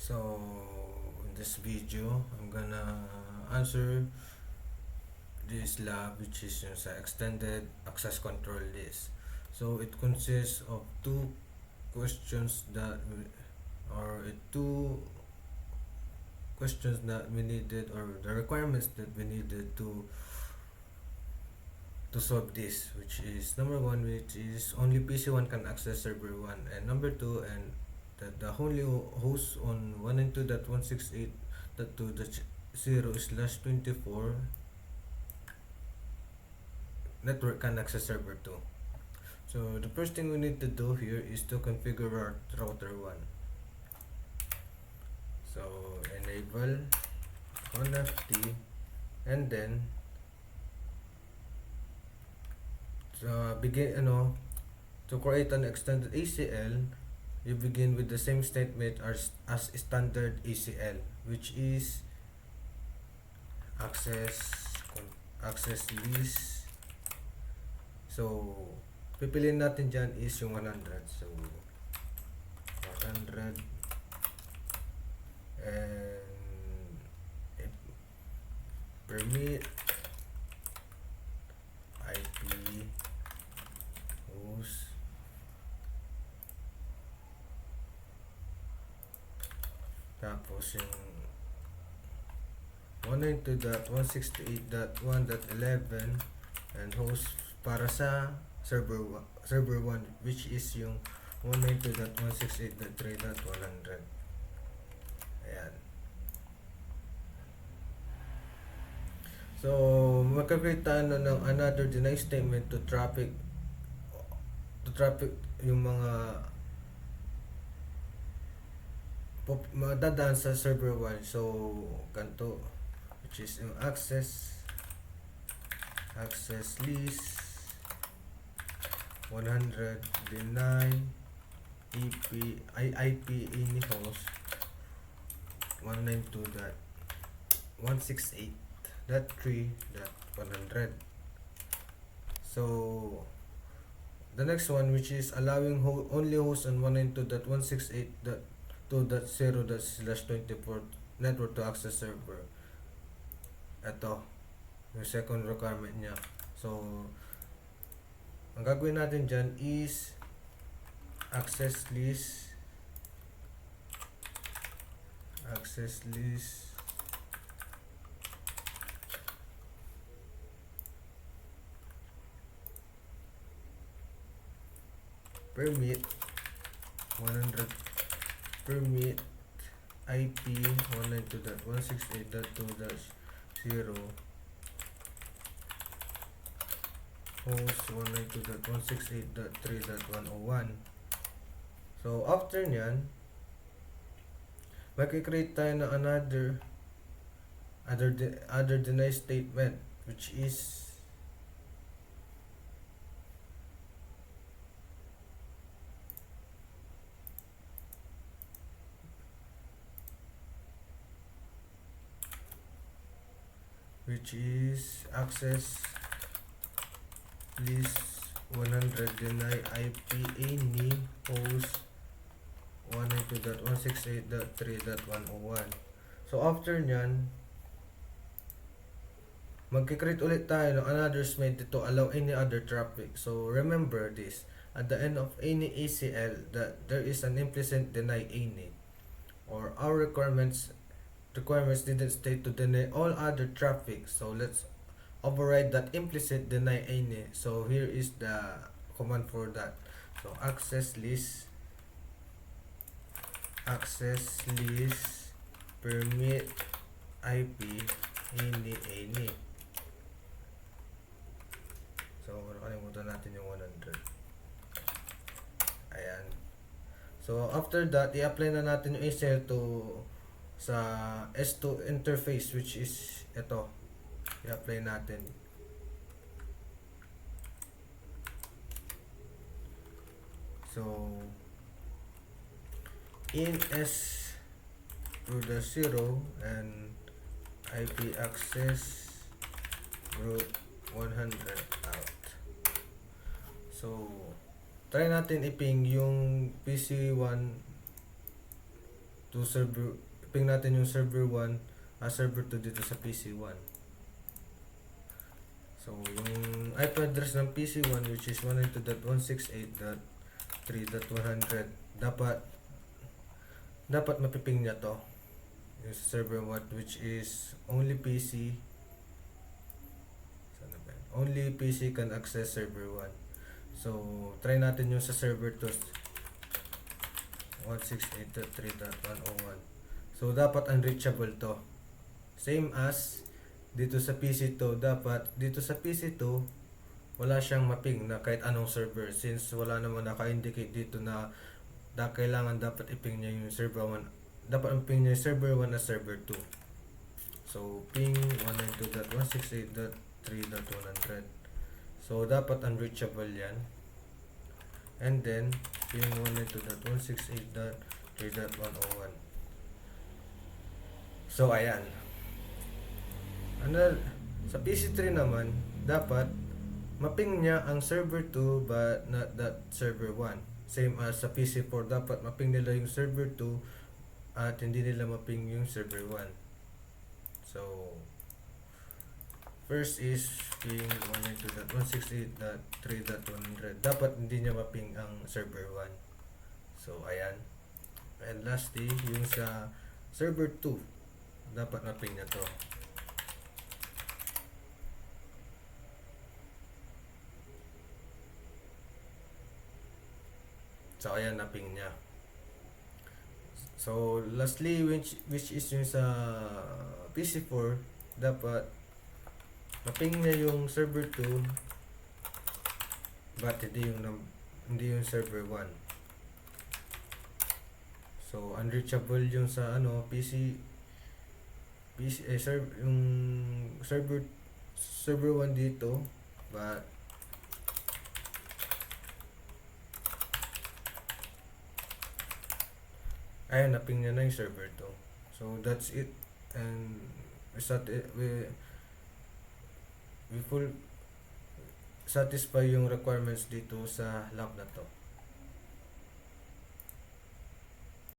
So in this video, I'm gonna answer this lab, which is yung sa extended access control list. So it consists of two questions that two questions that we needed, or the requirements that we needed to solve this, which is number one, which is only PC1 can access server 1, and number two, and that the only host on 192.168.2.0/24 network can access server 2. So the first thing we need to do here is to configure our router 1. So enable connft, and then to create an extended ACL, you begin with the same statement as standard ACL, which is access list. So pipiliin natin dyan is yung 100. So 100, and permit IP host tapos yung 192.168.1.11 and host para sa server 1, which is yung 192.168.3.100. Ayan. So magkakreate tayo ng another deny statement to traffic yung mga madadaan sa server 1. So ganito, which is yung access list 100 deny IP ini host 192.168.3.100. So the next one, which is allowing only host on 192.168.2.0/24 network to access server. Ito yung second requirement niya. So ang gagawin natin dyan is access list permit 100 permit IP 192.168.2.0 host 192.168.3.101. So after nyan, mag-create tayo ng other deny statement, which is access list 100 deny IP any host 192.168.3.101. So after nyan, magkikreate ulit tayo ng another statement to allow any other traffic. So remember this, at the end of any ACL, that there is an implicit deny any, or our requirements didn't state to deny all other traffic. So let's override that implicit deny any. So here is the command for that. So access list permit IP any. So nakalimutan natin yung 100. Ayan. So after that, i-apply na natin yung ACL sa S2 interface, which is ito. I-apply natin. So in S to the 0 and IP access route 100 out. So try natin i-ping yung PC1 to server, ping natin yung server 1, server 2 dito sa PC1. So, yung IP address ng PC1 which is 192.168.3.100, dapat mapiping niya to. Yung server 1 which is only PC, only PC can access server 1. So, try natin yung sa server 2, 168.3.101. So, dapat unreachable to. Same as dito sa PC2, dapat dito sa PC2 wala siyang mapping na kahit anong server, since wala naman naka-indicate dito na kailangan dapat iping niya yung server 1, dapat ang ping niya yung server 1 na server 2. So ping 192.168.3.100, so dapat unreachable yan. And then ping 192.168.3.101. so ayan. Sa PC3 naman, dapat mapping niya ang server 2 but not that server 1. Same as sa PC4, dapat mapping nila yung server 2 at hindi nila mapping yung server 1. So, first is ping 192.168.3.100. Dapat hindi niya mapping ang server 1. So, ayan. And lastly, yung sa server 2, dapat mapping niya to. So, ayan, na-ping niya. So, lastly, which is yung sa PC4, dapat na-ping niya yung server 2 but hindi yung server 1. So, unreachable yung sa yung server 1 dito, but ayun, na-ping niya na yung server 2. So, that's it. And we full satisfy yung requirements dito sa lab na to.